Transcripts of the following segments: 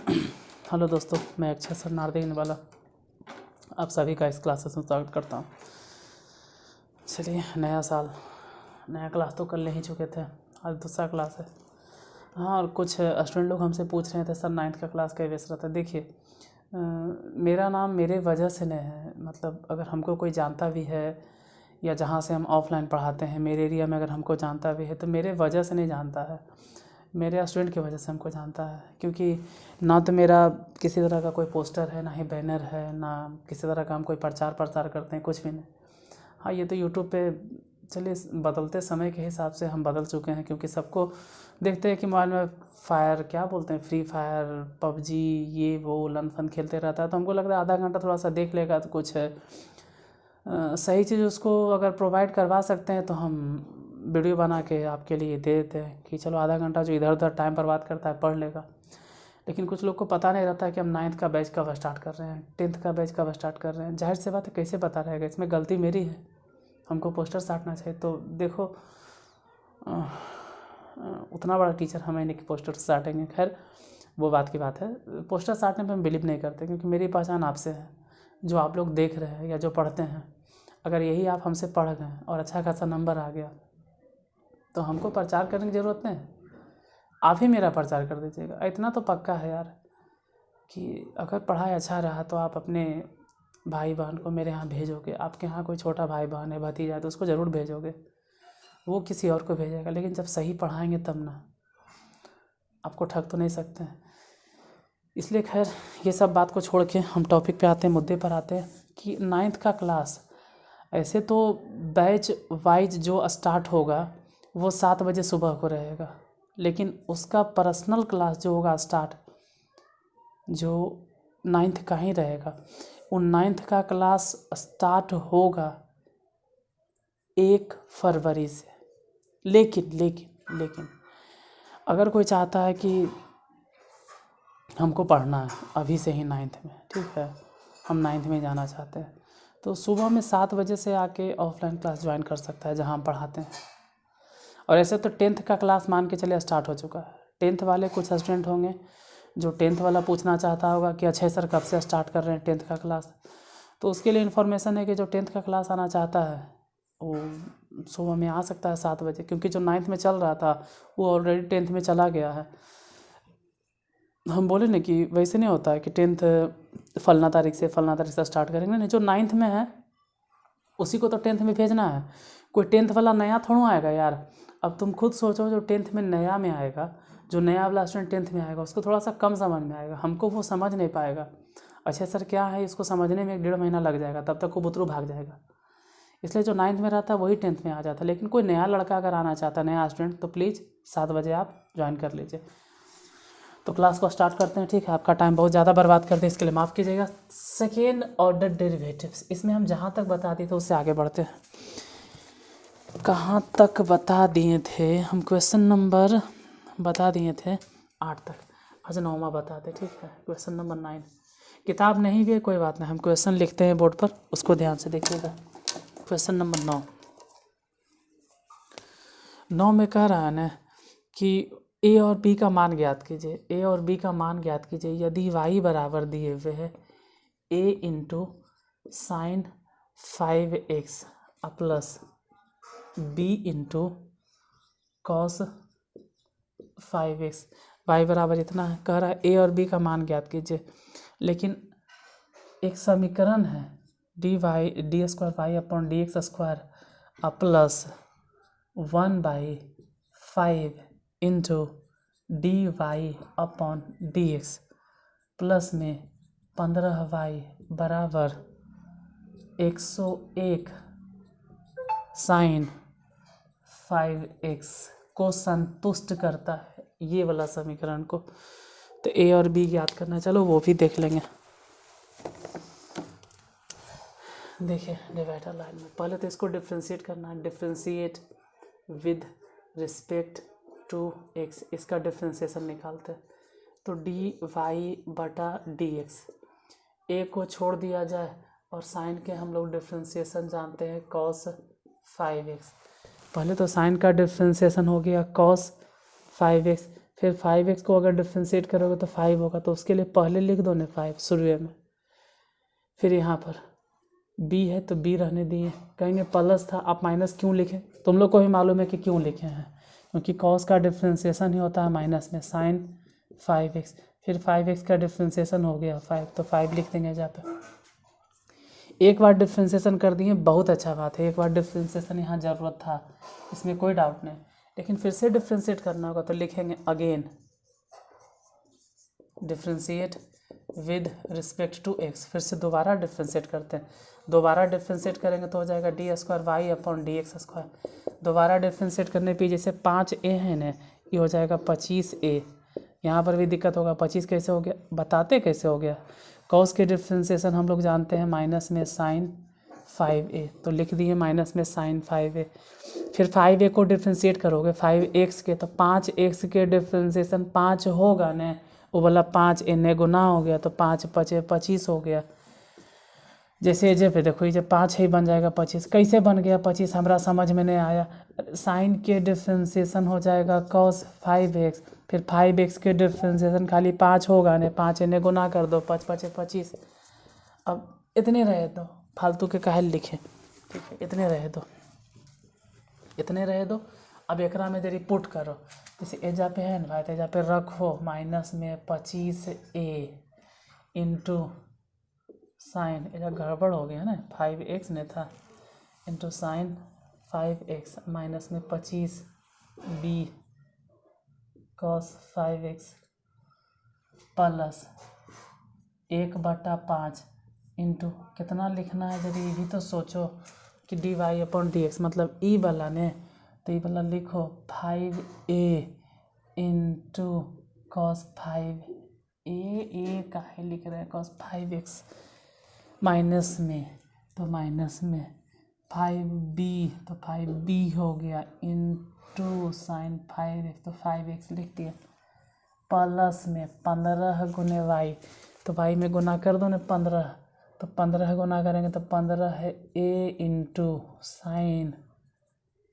Hello दोस्तों, मैं Akshay sir नारदेन वाला आप सभी का इस क्लासेस में स्वागत करता हूँ। चलिए, नया साल नया क्लास तो कर ले ही चुके थे, आज दूसरा क्लास है। हाँ, और कुछ स्टूडेंट लोग हमसे पूछ रहे थे सर 9th का क्लास कब बेच रहा था। देखिए, मेरा नाम मेरे वजह से नहीं है, मतलब अगर हमको कोई जानता भी है या जहाँ से हम ऑफलाइन पढ़ाते हैं मेरे एरिया में अगर हमको जानता भी है तो मेरे वजह से नहीं जानता है, मेरे स्टूडेंट की वजह से हमको जानता है। क्योंकि ना तो मेरा किसी तरह का कोई पोस्टर है, ना ही बैनर है, ना किसी तरह का हम कोई प्रचार प्रसार करते हैं, कुछ भी नहीं। हाँ, ये तो यूट्यूब पे चलिए बदलते समय के हिसाब से हम बदल चुके हैं, क्योंकि सबको देखते हैं कि मोबाइल में फायर क्या बोलते हैं, फ्री फायर, पबजी, ये वो लन फन खेलते रहता है। तो हमको लग रहा है आधा घंटा थोड़ा सा देख लेगा तो कुछ सही चीज़ उसको अगर प्रोवाइड करवा सकते हैं तो हम वीडियो बना के आपके लिए दे देते हैं कि चलो आधा घंटा जो इधर उधर टाइम बर्बाद करता है पढ़ लेगा। लेकिन कुछ लोग को पता नहीं रहता है कि हम 9th का बैच कब स्टार्ट कर रहे हैं, 10th का बैच कब स्टार्ट कर रहे हैं। जाहिर सी बात है, कैसे पता रहेगा, इसमें गलती मेरी है, हमको पोस्टर साटना चाहिए। तो देखो, उतना बड़ा टीचर हमें नहीं कि पोस्टर साटेंगे। खैर, वो बात की बात है। पोस्टर साटने पर हम बिलीव नहीं करते, क्योंकि मेरी पहचान आपसे है, जो आप लोग देख रहे हैं या जो पढ़ते हैं। अगर यही आप हमसे पढ़ गए और अच्छा खासा नंबर आ गया तो हमको प्रचार करने की ज़रूरत नहीं, आप ही मेरा प्रचार कर दीजिएगा। इतना तो पक्का है यार कि अगर पढ़ाई अच्छा रहा तो आप अपने भाई बहन को मेरे यहाँ भेजोगे। आपके यहाँ कोई छोटा भाई बहन है, भतीजा है, तो उसको ज़रूर भेजोगे, वो किसी और को भेजेगा। लेकिन जब सही पढ़ाएंगे तब ना, आपको ठग तो नहीं सकते हैं। इसलिए खैर, ये सब बात को छोड़ के हम टॉपिक पे आते हैं, मुद्दे पर आते हैं कि 9th का क्लास ऐसे तो बैच वाइज जो स्टार्ट होगा वो 7 बजे सुबह को रहेगा, लेकिन उसका पर्सनल क्लास जो होगा स्टार्ट, जो 9th का ही रहेगा। वो 9th का क्लास स्टार्ट होगा 1 फरवरी से। लेकिन लेकिन लेकिन अगर कोई चाहता है कि हमको पढ़ना है अभी से ही 9th में, ठीक है, हम 9th में जाना चाहते हैं, तो सुबह में 7 बजे से आके ऑफलाइन क्लास ज्वाइन कर सकता है जहाँ हम पढ़ाते हैं। और ऐसे तो 10th का क्लास मान के चलिए स्टार्ट हो चुका है। 10th वाले कुछ स्टूडेंट होंगे जो 10th वाला पूछना चाहता होगा कि अच्छा सर कब से स्टार्ट कर रहे हैं 10th का क्लास। तो उसके लिए इन्फॉर्मेशन है कि जो 10th का क्लास आना चाहता है वो सुबह में आ सकता है 7 बजे, क्योंकि जो 9th में चल रहा था वो ऑलरेडी 10th में चला गया है। हम बोले ना कि वैसे नहीं होता है कि 10th फलना तारीख से स्टार्ट करेंगे, नहीं, जो 9th में है उसी को तो 10th में भेजना है। कोई 10th वाला नया थोड़ा आएगा यार। अब तुम खुद सोचो, जो 10th में नया में आएगा, जो नया वाला स्टूडेंट 10th में आएगा उसको थोड़ा सा कम समझ में आएगा, हमको वो समझ नहीं पाएगा। अच्छा सर क्या है, इसको समझने में 1-1.5 महीना लग जाएगा, तब तक वो बुतरू भाग जाएगा। इसलिए जो 9th में रहता है वही 10th में आ जाता है। लेकिन कोई नया लड़का अगर आना चाहता है, नया स्टूडेंट, तो प्लीज़ 7 बजे आप ज्वाइन कर लीजिए। तो क्लास को स्टार्ट करते हैं, ठीक है। आपका टाइम बहुत ज़्यादा बर्बाद कर दे, इसके लिए माफ़ कीजिएगा। सेकेंड ऑर्डर डेरिवेटिव्स, इसमें हम जहाँ तक बता दिए थे उससे आगे बढ़ते हैं। कहाँ तक बता दिए थे हम? क्वेश्चन नंबर बता दिए थे 8 तक, आज 9वां बताते, ठीक है। क्वेश्चन नंबर 9, किताब नहीं भी है कोई बात नहीं, हम क्वेश्चन लिखते हैं बोर्ड पर, उसको ध्यान से देखिएगा। क्वेश्चन नंबर 9 में कह रहा है ना कि ए और बी का मान ज्ञात कीजिए। ए और बी का मान ज्ञात कीजिए यदि y बराबर दिए हुए है a into sine 5x plus b into cos 5x, y बराबर इतना है। कह रहा है a और b का मान ज्ञात कीजिए, लेकिन एक समीकरण है d square y upon d x square plus 1/5 into d y upon d x plus में 15y बराबर 101 साइन 5x को संतुष्ट करता है, ये वाला समीकरण को। तो ए और बी याद करना, चलो वो भी देख लेंगे। देखिए, डिवाइडर लाइन में पहले तो इसको डिफ्रेंशिएट करना है। Differentiate with respect to x, इसका डिफ्रेंशिएशन निकालते हैं। तो डी वाई बटा डी एक्स, ए को छोड़ दिया जाए और साइन के हम लोग डिफ्रेंशिएशन जानते हैं कॉस 5x। पहले तो साइन का डिफ्रेंशिएशन हो गया कॉस 5x, फिर 5x को अगर डिफ्रेंशिएट करोगे तो 5 होगा, तो उसके लिए पहले लिख दो ना 5 शुरू में। फिर यहाँ पर b है तो b रहने दिए, कहेंगे प्लस था, आप माइनस क्यों लिखें? तुम लोग को भी मालूम है कि क्यों लिखे हैं, क्योंकि कॉस का डिफ्रेंशिएशन ही होता है माइनस में, साइन 5x। फिर 5x का डिफ्रेंशिएशन हो गया 5, तो 5 लिख देंगे जहाँ पे। एक बार डिफ्रेंशिएशन कर दिए, बहुत अच्छा बात है, एक बार डिफ्रेंशिएशन यहाँ ज़रूरत था, इसमें कोई डाउट नहीं। लेकिन फिर से डिफ्रेंशिएट करना होगा तो लिखेंगे again differentiate with respect to x। फिर से दोबारा डिफ्रेंशिएट करते हैं, दोबारा डिफ्रेंशिएट करेंगे तो हो जाएगा d² y/dx²। दोबारा डिफ्रेंशिएट करने पे जैसे 5a है ना, ये हो जाएगा 25a। यहाँ पर भी दिक्कत होगा, 25 कैसे हो गया, बताते कैसे हो गया। कॉस के डिफ्रेंशिएशन हम लोग जानते हैं माइनस में साइन 5a, तो लिख दिए माइनस में साइन 5a। फिर 5a को डिफ्रेंशिएट करोगे 5x के, तो 5x के डिफ्रेंशिएशन 5 होगा न, वो वाला 5 इन्हें गुना हो गया, तो 5 5 25 हो गया। जैसे जे पे देखो, ये जब 5 ही बन जाएगा 25, कैसे बन गया 25 हमारा समझ में नहीं आया। साइन के डिफ्रेंशिएशन हो जाएगा cos 5x, फिर 5x के डिफ्रेंशिएशन खाली 5 होगा न, 5 इन्हें गुना कर दो, 5 5 25। अब इतने रहे दो, फालतू के काहे लिखे, ठीक है, इतने रहे दो, इतने रहे दो। अब एकरा में जरी पुट करो, जैसे एजा पे है ना भाई, तो एजा पे रखो माइनस में 25a इंटू साइन, एजा गड़बड़ हो गया ना, 5x ने था, इंटू साइन 5x माइनस में 25b cos 5x plus 1/5 into कितना लिखना है, यदि ये भी तो सोचो कि dy/dx मतलब ई वाला ने, तो ये वाला लिखो 5a इंटू cos 5a काहे लिख रहे हैं cos 5x माइनस में, तो माइनस में 5b, तो 5b हो गया इंटू साइन 5x, तो 5x लिख दिया, प्लस में 15 गुने y, तो y में गुना कर दो ना 15, तो 15 गुना करेंगे तो 15 है a इंटू साइन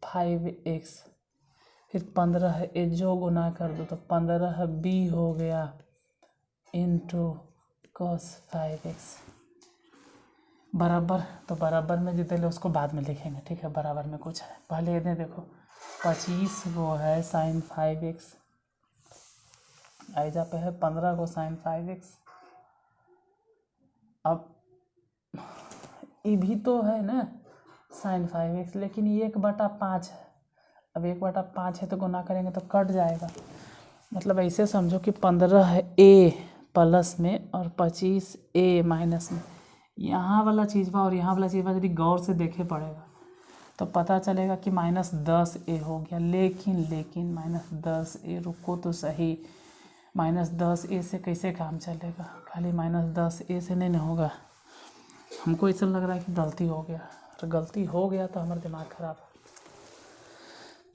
5x, फिर 15 है a जो गुना कर दो, तो 15 b हो गया इंटू cos 5x बराबर। तो बराबर में जितने ले उसको बाद में लिखेंगे, ठीक है, बराबर में कुछ है, पहले इन्हें देखो 25 वो है साइन 5x, आइजा पे है 15 को साइन 5x। अब ये भी तो है ना साइन 5x, लेकिन ये 1/5 है, अब 1/5 है तो गुना करेंगे तो कट जाएगा। मतलब ऐसे समझो कि 15 है a प्लस में और 25a माइनस में, यहाँ वाला चीज़ और यहाँ वाला चीज़ यदि गौर से देखे पड़ेगा तो पता चलेगा कि -10a हो गया। लेकिन -10a, रुको तो सही, -10a से कैसे काम चलेगा, खाली -10a से नहीं होगा। हमको ऐसा लग रहा है कि गलती हो गया, तो गलती हो गया तो हमारा दिमाग ख़राब है।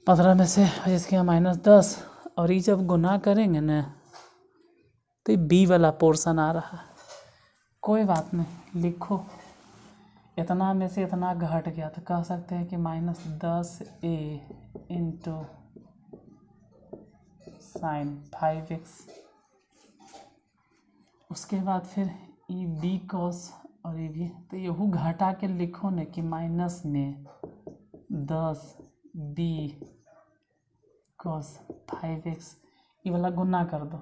15 में से इसके यहाँ -10, और ये जब गुना करेंगे ना तो b वाला पोर्शन आ रहा है, कोई बात नहीं, लिखो इतना में से इतना घट गया तो कह सकते हैं कि -10a इंटू साइन 5x। उसके बाद फिर ये b cos और ये भी, तो यहू घटा के लिखो न कि माइनस में 10b cos 5x, ये वाला गुना कर दो,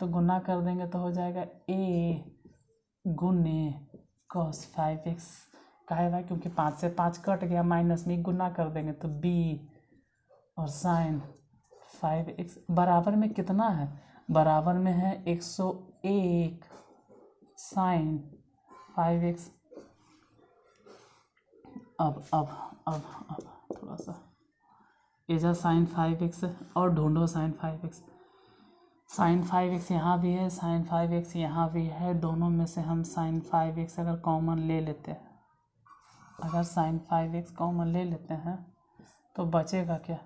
तो गुना कर देंगे तो हो जाएगा a गुने cos 5x, काहे भाई, क्योंकि 5 से 5 कट गया, माइनस में गुना कर देंगे तो b और साइन 5x बराबर में कितना है, बराबर में है 101 साइन 5x। अब थोड़ा सा एजा साइन 5x और ढूंढो साइन 5x, साइन 5x यहाँ भी है, साइन 5x यहाँ भी है, दोनों में से हम साइन 5x अगर कॉमन ले लेते हैं, अगर साइन 5x कॉमन ले लेते हैं तो बचेगा क्या,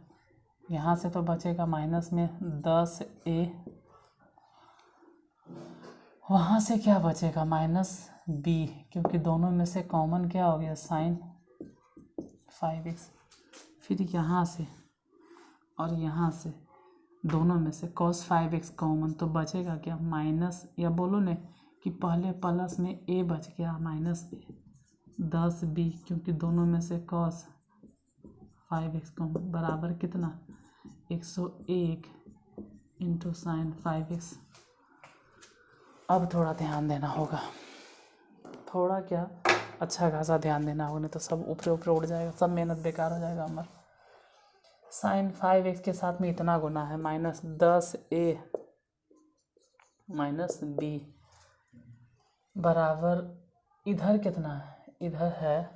यहाँ से तो बचेगा माइनस में 10a, वहाँ से क्या बचेगा -b, क्योंकि दोनों में से कॉमन क्या हो गया साइन 5x। फिर यहाँ से और यहाँ से दोनों में से cos 5x कॉमन, तो बचेगा क्या माइनस, या बोलो ने कि पहले प्लस में a बच गया माइनस a 10b, क्योंकि दोनों में से cos 5x कॉमन बराबर कितना 101 इंटू साइन 5x। अब थोड़ा ध्यान देना होगा, थोड़ा क्या अच्छा खासा ध्यान देना होगा, नहीं तो सब ऊपर ऊपर उड़ जाएगा, सब मेहनत बेकार हो जाएगा हमारा। साइन 5x के साथ में इतना गुना है माइनस 10a माइनस b बराबर इधर कितना है, इधर है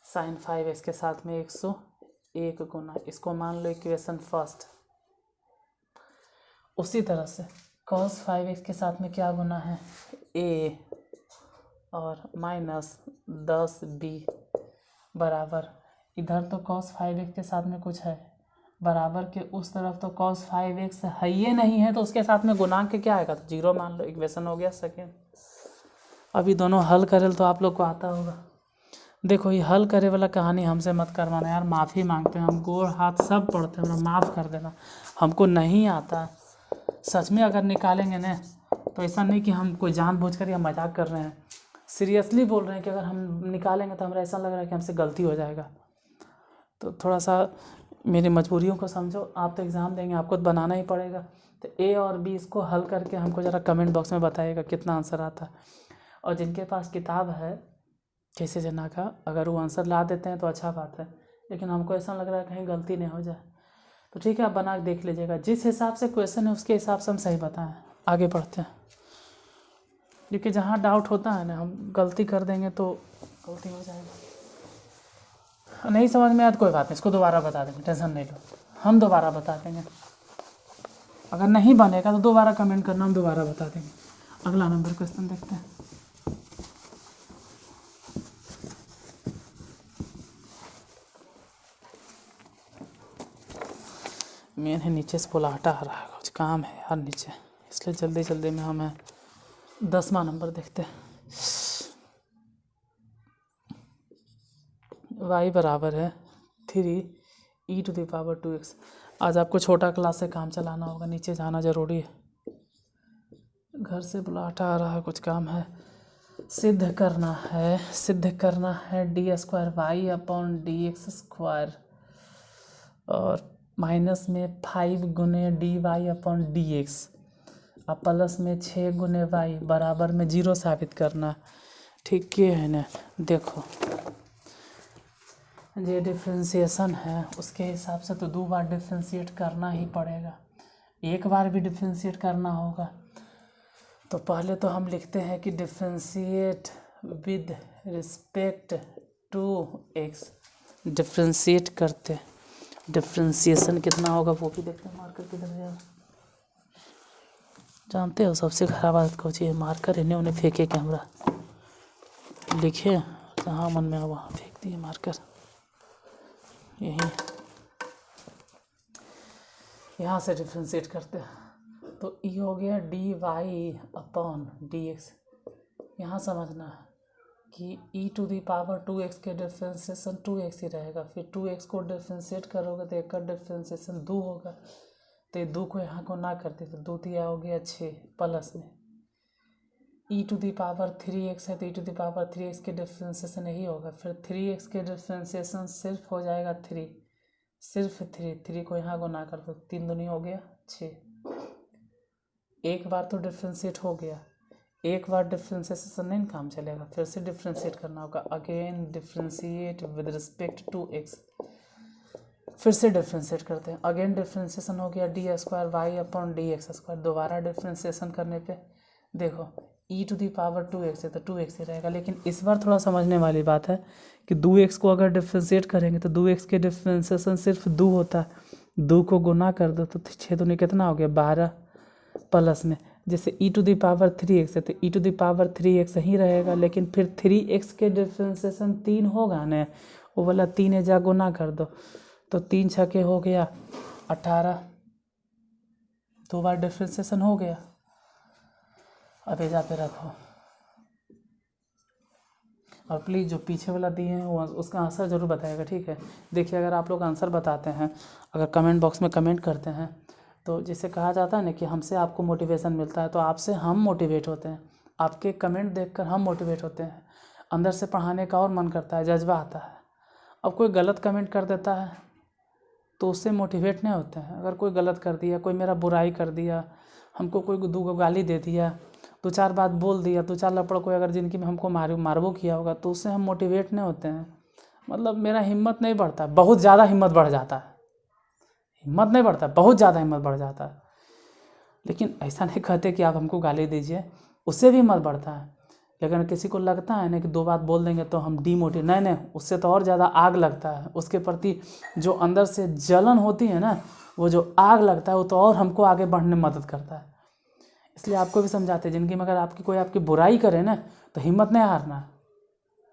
साइन 5x के साथ में 101 गुना, इसको मान लो इक्वेशन फर्स्ट। उसी तरह से cos 5x के साथ में क्या गुना है a और माइनस 10b बराबर इधर तो cos 5x के साथ में कुछ है, बराबर के उस तरफ तो cos 5x है ये नहीं है, तो उसके साथ में गुणांक क्या आएगा, तो 0 मान लो, इक्वेशन हो गया सेकेंड। अभी दोनों हल करें तो आप लोग को आता होगा। देखो ये हल करे वाला कहानी हमसे मत करवाना यार, माफ़ी मांगते हैं हम, गोड़ हाथ सब पड़ते हैं, माफ़ कर देना, हमको नहीं आता सच में। अगर निकालेंगे ना तो ऐसा नहीं कि हम कोई जानबूझकर या मजाक कर रहे हैं, सीरियसली बोल रहे हैं कि अगर हम निकालेंगे तो हमें ऐसा लग रहा है कि हमसे गलती हो जाएगा। तो थोड़ा सा मेरी मजबूरियों को समझो, आप तो एग्ज़ाम देंगे, आपको तो बनाना ही पड़ेगा। तो ए और बी इसको हल करके हमको ज़रा कमेंट बॉक्स में बताइएगा कितना आंसर आता है। और जिनके पास किताब है कैसे जना का, अगर वो आंसर ला देते हैं तो अच्छा बात है, लेकिन हमको ऐसा लग रहा है कहीं गलती नहीं हो जाए, तो ठीक है आप बना के देख लीजिएगा। जिस हिसाब से क्वेश्चन है उसके हिसाब से हम सही बताएं। आगे बढ़ते हैं, क्योंकि जहाँ डाउट होता है ना हम गलती कर देंगे तो गलती हो जाएगा। नहीं समझ में आया तो कोई बात नहीं, इसको दोबारा बता देंगे, टेंशन नहीं लो, हम दोबारा बता देंगे। अगर नहीं बनेगा तो दोबारा कमेंट करना, हम दोबारा बता देंगे। अगला नंबर क्वेश्चन देखते हैं। मेन है नीचे से बुलाहटा आ रहा है, कुछ काम है यार नीचे, इसलिए जल्दी जल्दी में हमें 10वां नंबर देखते हैं। y बराबर है 3e⁻²x। आज आपको छोटा क्लास से काम चलाना होगा, नीचे जाना ज़रूरी है, घर से बुलाहटा आ रहा है, कुछ काम है। सिद्ध करना है d² y/dx² और माइनस में 5 गुने dy/dx और प्लस में 6 गुने y बराबर में 0 साबित करना। ठीक है ना, देखो ये डिफ्रेंशिएशन है, उसके हिसाब से तो 2 बार डिफ्रेंशिएट करना ही पड़ेगा, एक बार भी डिफ्रेंशिएट करना होगा। तो पहले तो हम लिखते हैं कि differentiate with respect to x, differentiate करते, डिफ्रेंशिएशन कितना होगा वो भी देखते हैं। मार्कर किधर है, जानते हो सबसे ख़राब आदत कौन सी है, मार्कर इन्हें उन्हें फेंके कैमरा, लिखे जहाँ मन में आ वहाँ फेंक दिए मार्कर। यही यहाँ से डिफ्रेंशिएट करते हैं, तो ई हो गया dy/dx। यहाँ समझना है कि e⁻² के डिफ्रेंशिएशन 2x ही रहेगा, फिर 2x को डिफ्रेंशिएट करोगे तो एक का डिफ्रेंशिएशन 2 होगा, तो ये 2 को यहाँ को ना करते तो 2 दिया हो गया 6 प्लस में e⁻3x है तो e⁻3x के डिफ्रेंशिएशन यही होगा, फिर 3x के डिफ्रेंशिएशन सिर्फ हो जाएगा 3, सिर्फ 3 को यहाँ को ना कर दो, 3 दूनी हो गया 6। एक बार तो डिफ्रेंशिएट हो गया, एक बार डिफ्रेंशिएशन नहीं काम चलेगा, फिर से डिफ्रेंशिएट करना होगा, again differentiate with respect to x, फिर से डिफ्रेंशिएट करते हैं, अगेन डिफ्रेंशिएशन हो गया d² y/dx², दोबारा डिफ्रेंशिएशन करने पे देखो e⁻²x है तो 2x ही रहेगा। लेकिन इस बार थोड़ा समझने वाली बात है कि 2x को अगर डिफ्रेंशिएट करेंगे तो 2x के डिफ्रेंशिएशन सिर्फ 2 होता है, 2 को गुना कर दो तो 6 दूनी कितना हो गया 12 प्लस में, जैसे e⁻3x है तो e⁻3x ही रहेगा, लेकिन फिर 3x के डिफ्रेंशिएशन 3 होगा ना, वो वाला 3 जा गुना कर दो तो 3 छके हो गया 18, 2 बार डिफ्रेंशिएशन हो गया। अब एजा पे रखो और प्लीज़ जो पीछे वाला दिए हैं वो उसका आंसर ज़रूर बताएगा, ठीक है। देखिए अगर आप लोग आंसर बताते हैं, अगर कमेंट बॉक्स में कमेंट करते हैं तो जैसे कहा जाता है ना कि हमसे आपको मोटिवेशन मिलता है, तो आपसे हम मोटिवेट होते हैं, आपके कमेंट देखकर हम मोटिवेट होते हैं, अंदर से पढ़ाने का और मन करता है, जज्बा आता है। अब कोई गलत कमेंट कर देता है तो उससे मोटिवेट नहीं होते हैं। अगर कोई गलत कर दिया, कोई मेरा बुराई कर दिया, हमको कोई दो गाली दे दिया, 2-4 बात बोल दिया, 2-4 लपड़ कोई अगर ज़िंदगी में हमको मारबो किया होगा, तो उससे हम मोटिवेट नहीं होते हैं। मतलब मेरा हिम्मत नहीं बढ़ता, बहुत ज़्यादा हिम्मत बढ़ जाता है। हिम्मत नहीं बढ़ता, बहुत ज़्यादा हिम्मत बढ़ जाता है। लेकिन ऐसा नहीं कहते कि आप हमको गाली दीजिए, उससे भी हिम्मत बढ़ता है। लेकिन किसी को लगता है ना कि 2 बात बोल देंगे तो हम डीमोटिवेट, नहीं, उससे तो और ज़्यादा आग लगता है। उसके प्रति जो अंदर से जलन होती है ना, वो जो आग लगता है, वो तो और हमको आगे बढ़ने में मदद करता है। इसलिए आपको भी समझाते हैं, ज़िंदगी में अगर कोई आपकी बुराई करे ना, तो हिम्मत नहीं हारना,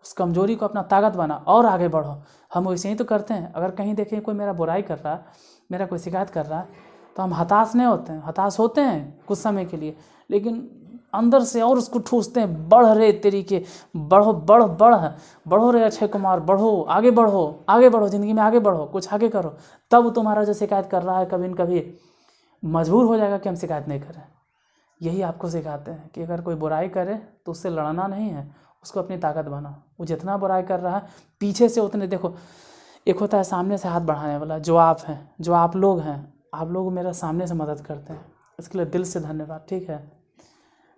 उस कमजोरी को अपना ताकत बना और आगे बढ़ो। हम वैसे ही तो करते हैं। अगर कहीं देखें कोई मेरा बुराई कर रहा है, मेरा कोई शिकायत कर रहा है, तो हम हताश नहीं होते हैं। हताश होते हैं कुछ समय के लिए, लेकिन अंदर से और उसको ठूसते हैं, बढ़ रे तरीके, बढ़ो रे अक्षय कुमार, बढ़ो, आगे बढ़ो, ज़िंदगी में आगे बढ़ो, कुछ आगे करो। तब तुम्हारा जो शिकायत कर रहा है कभी न कभी मजबूर हो जाएगा कि हम शिकायत नहीं करें। यही आपको सिखाते हैं कि अगर कोई बुराई करे तो उससे लड़ना नहीं है, उसको अपनी ताकत बनाओ। वो जितना बुराई कर रहा है, पीछे से उतने देखो। एक होता है सामने से हाथ बढ़ाने वाला, जो आप हैं, जो आप लोग हैं, आप लोग मेरा सामने से मदद करते हैं, इसके लिए दिल से धन्यवाद। ठीक है,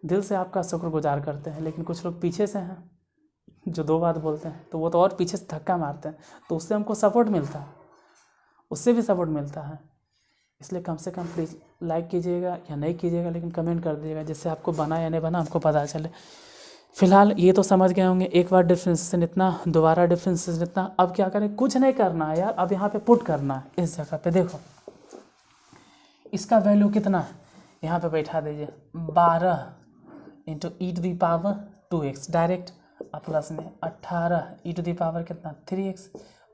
दिल से आपका शुक्रगुजार करते हैं। लेकिन कुछ लोग पीछे से हैं जो 2 बात बोलते हैं, तो वो तो और पीछे से धक्का मारते हैं, तो उससे हमको सपोर्ट मिलता है, उससे भी सपोर्ट मिलता है। इसलिए कम से कम प्लीज़ लाइक कीजिएगा या नहीं कीजिएगा, लेकिन कमेंट कर दीजिएगा, जिससे आपको बना या नहीं बना हमको पता चले। फिलहाल ये तो समझ गए होंगे, एक बार डिफ्रेंसिएशन इतना, दोबारा डिफ्रेंसिएशन इतना। अब क्या करें, कुछ नहीं करना है यार, अब यहाँ पे पुट करना है। इस जगह पे देखो इसका वैल्यू कितना है, यहाँ पे बैठा दीजिए 12 into e⁻² 2x direct, plus में 18 e⁻ कितना 3x,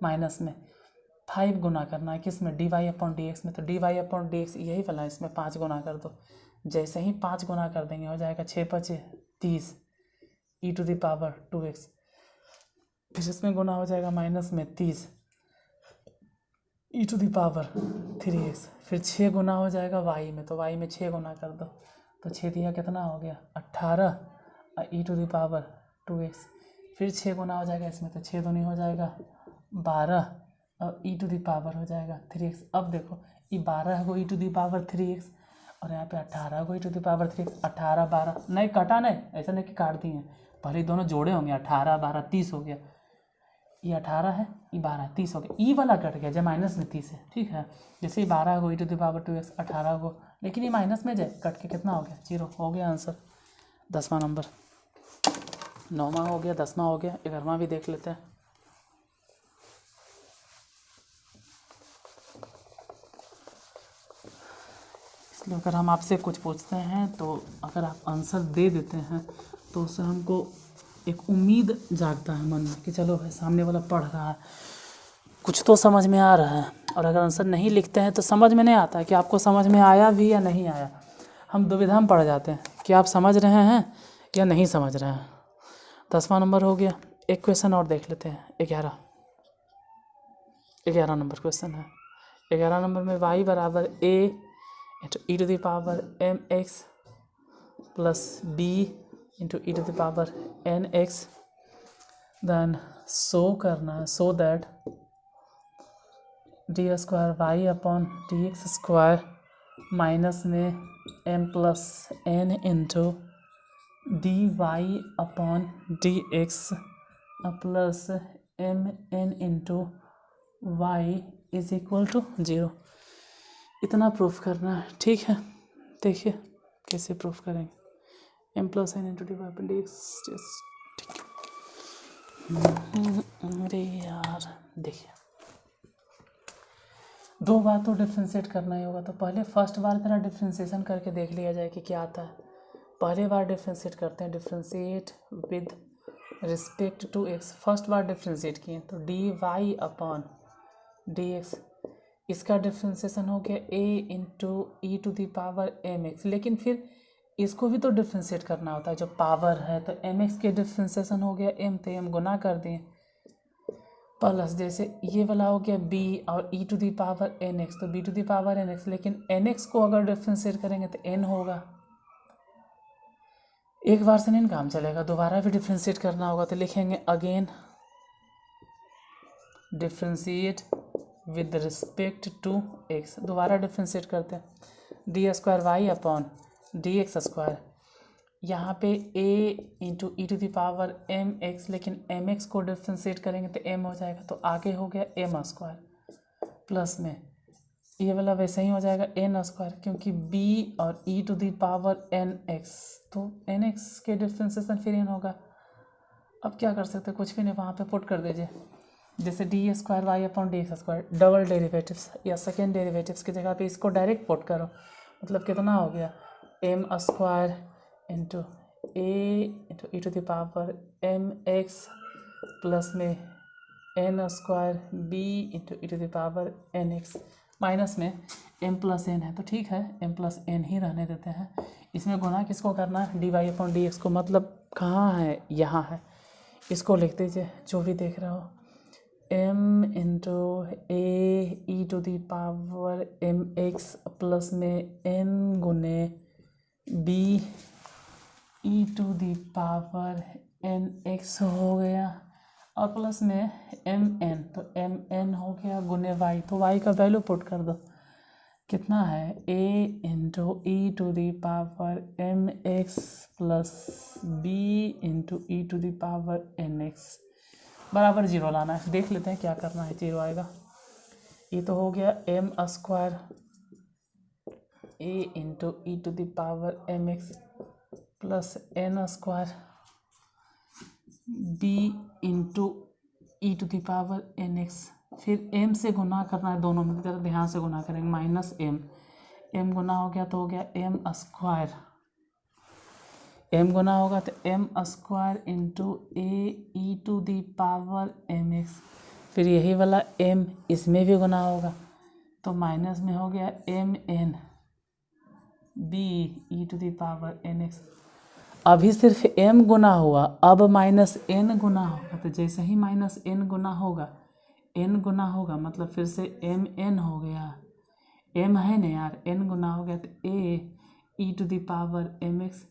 माइनस में 5 गुना करना है किस में, dy/dx में। तो dy/dx यही वाला है, इसमें 5 गुना कर दो। जैसे ही 5 गुना कर देंगे हो जाएगा 6×5 = 30 e⁻²x। फिर इसमें गुना हो जाएगा माइनस में 30 e⁻3x। फिर 6 गुना हो जाएगा y में, तो y में 6 गुना कर दो, तो 6 दिया कितना हो गया 18 e⁻²x। फिर 6 गुना हो जाएगा इसमें, तो 6 दूनी हो जाएगा 12 और e⁻ हो जाएगा 3x। अब देखो ये 12 को e⁻3x और यहाँ पे 18 को e⁻3x। 18 12 नहीं कटा, नहीं ऐसा नहीं कि काट दिए, पहले दोनों जोड़े होंगे, 18 12 30 हो गया। ये 18 है, ये 12 30 हो गया, ई वाला कट गया जब माइनस में 30 है। ठीक है, जैसे ये 12 को e⁻2x, 18 को, लेकिन ये माइनस में जाए, कट के कितना हो गया 0 हो गया आंसर। 10वां नंबर, 9वां हो गया, 10वां हो गया, 11वां भी देख लेते हैं। इसलिए अगर हम आपसे कुछ पूछते हैं, तो अगर आप आंसर दे देते हैं, तो उससे हमको एक उम्मीद जागता है मन में कि चलो भाई सामने वाला पढ़ रहा है, कुछ तो समझ में आ रहा है। और अगर आंसर नहीं लिखते हैं तो समझ में नहीं आता है कि आपको समझ में आया भी या नहीं आया। हम दुविधा में पड़ जाते हैं कि आप समझ रहे हैं या नहीं समझ रहे हैं। 10वां नंबर हो गया। एक क्वेश्चन और देख लेते हैं, 11 नंबर क्वेश्चन है। 11 नंबर में y बराबर a into e⁻mx plus b into e⁻nx then show करना है, सो दैट d²y/dx² माइनस में m plus n into dy/dx plus mn into y is equal to 0। इतना प्रूफ करना है। ठीक है, देखिए कैसे प्रूफ करेंगे। m plus n into dy/dx, ठीक है। अरे यार देखिए, 2 बार तो डिफ्रेंशिएट करना ही होगा, तो पहले फर्स्ट बार मेरा डिफ्रेंशिएशन करके देख लिया जाए कि क्या आता है। पहले बार डिफ्रेंशिएट करते हैं, differentiate with respect to x। First बार डिफ्रेंशिएट किए तो dy/dx, इसका डिफ्रेंशिएशन हो गया a इंटू e⁻mx। लेकिन फिर इसको भी तो डिफ्रेंशिएट करना होता है, जो पावर है, तो mx के डिफ्रेंशिएशन हो गया m, तो m गुना कर दिए प्लस जैसे ये वाला हो गया b और e to the power nx, तो b to the power nx, लेकिन nx को अगर डिफ्रेंशिएट करेंगे तो n होगा। एक बार से नहीं काम चलेगा, दोबारा भी डिफ्रेंशिएट करना होगा, तो लिखेंगे again differentiate with respect to x। दोबारा डिफ्रेंशिएट करते हैं, d square y upon d x square, यहाँ पे a into E to the power M x, लेकिन एम एक्स को डिफ्रेंशिएट करेंगे तो m हो जाएगा, तो आगे हो गया एम स्क्वायर, प्लस में ये वाला वैसे ही हो जाएगा एन स्क्वायर, क्योंकि b और e to the power N x, तो एन एक्स के डिफ्रेंशिएशन फिर n होगा। अब क्या कर सकते हैं, कुछ भी नहीं, वहाँ पे पुट कर दीजिए, जैसे d square y upon d x square, double derivatives या सेकेंड डेरिवेटिव्स की जगह पे इसको डायरेक्ट पुट करो, मतलब कितना हो गया M square into A into E to the power M x plus में N square B into E to the power N X, minus में एम प्लस एन है, तो ठीक है एम प्लस एन ही रहने देते हैं। इसमें गुना किसको करना है, d y upon d x को, मतलब कहाँ है, यहाँ है, इसको लिख दीजिए जो भी देख रहे हो, m into a E to the power M x plus में एन गुने b e to the power N x हो गया, और प्लस में एम एन, तो एम एन हो गया गुने वाई, तो वाई का वैल्यू पुट कर दो, कितना है A into E to the power M x plus B into E to the power N X बराबर जीरो लाना है। देख लेते हैं क्या करना है, जीरो आएगा। ये तो हो गया M square a into E to the power M x plus n square B into E to the power N x, फिर एम से गुना करना है, दोनों में ज़रा ध्यान से गुना करेंगे, माइनस एम गुना हो गया तो हो गया एम स्क्वायर, एम गुना होगा तो m square into a E to the power M x, फिर यही वाला एम इसमें भी गुना होगा, तो माइनस में हो गया m n b e to the power N x. अभी सिर्फ एम गुना हुआ, अब माइनस एन गुना होगा, तो जैसे ही माइनस एन गुना होगा मतलब फिर से एम एन हो गया, एम है ना यार, एन गुना हो गया तो A E to the power M X,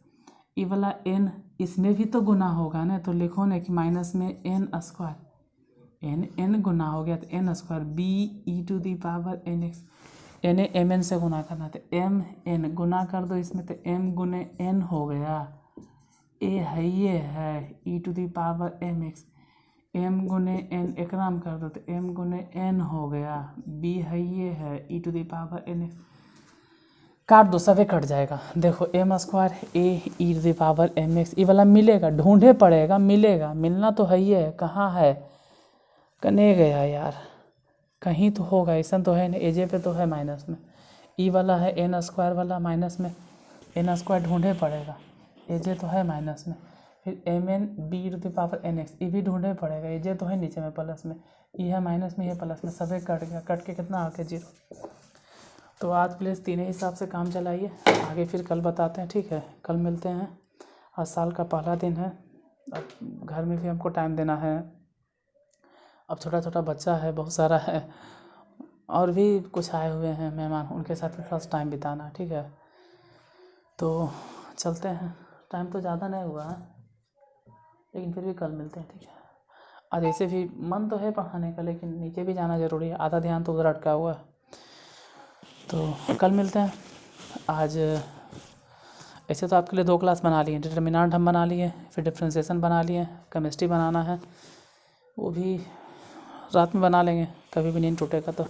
ये वाला एन इसमें भी तो गुना होगा ना, तो लिखो ना कि माइनस में एन स्क्वायर, एन गुना हो गया तो n square b e to the power N x, n m n से गुना करना, तो एम एन गुना कर दो इसमें, तो एम गुने एन हो गया, ए है ये है E to the power M X, M गुने एन एकराम कर दो तो एम गुने एन हो गया, बी है ये है E to the power N X, काट दो सभी कट जाएगा। देखो M square A E to the power M X, ये वाला मिलेगा, ढूंढे पड़ेगा, मिलेगा, मिलना तो है ही है, कहाँ है, कने गया यार, कहीं तो होगा, ऐसा तो है नहीं, एजे पे तो है माइनस में, ई वाला है एन स्क्वायर वाला माइनस में, एन स्क्वायर ढूंढे पड़ेगा, एजे तो है माइनस में, फिर m n b to the power N x, ये भी ढूंढे पड़ेगा, एजे तो है नीचे में प्लस में, ये है माइनस में, ये प्लस में, सभी कट गया, कट के कितना आ गया जीरो। तो आज प्लीज़ तीनों हिसाब से काम चलाइए, आगे फिर कल बताते हैं, ठीक है, कल मिलते हैं। आज साल का पहला दिन है, अब घर में भी हमको टाइम देना है, अब छोटा छोटा बच्चा है बहुत सारा है, और भी कुछ आए हुए हैं मेहमान, उनके साथ भी फर्स्ट टाइम बिताना, ठीक है, तो चलते हैं, टाइम तो ज़्यादा नहीं हुआ है लेकिन फिर भी कल मिलते हैं, ठीक है। आज ऐसे भी मन तो है पढ़ाने का, लेकिन नीचे भी जाना ज़रूरी है, आधा ध्यान तो उधर अटका हुआ है, तो कल मिलते हैं। आज ऐसे तो आपके लिए 2 क्लास बना लिए, डिटर्मिनेंट हम बना लिए, फिर डिफ्रेंशिएशन बना लिए, केमिस्ट्री बनाना है, वो भी रात में बना लेंगे, कभी भी नींद टूटेगा तो,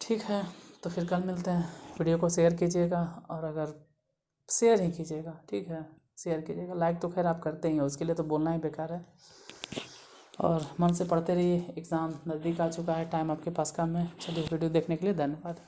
ठीक है। तो फिर कल मिलते हैं, वीडियो को शेयर कीजिएगा, और अगर शेयर ही कीजिएगा, ठीक है, शेयर कीजिएगा, लाइक तो खैर आप करते ही हो, उसके लिए तो बोलना ही बेकार है, और मन से पढ़ते रहिए, एग्ज़ाम नज़दीक आ चुका है, टाइम आपके पास कम है। चलिए, वीडियो देखने के लिए धन्यवाद।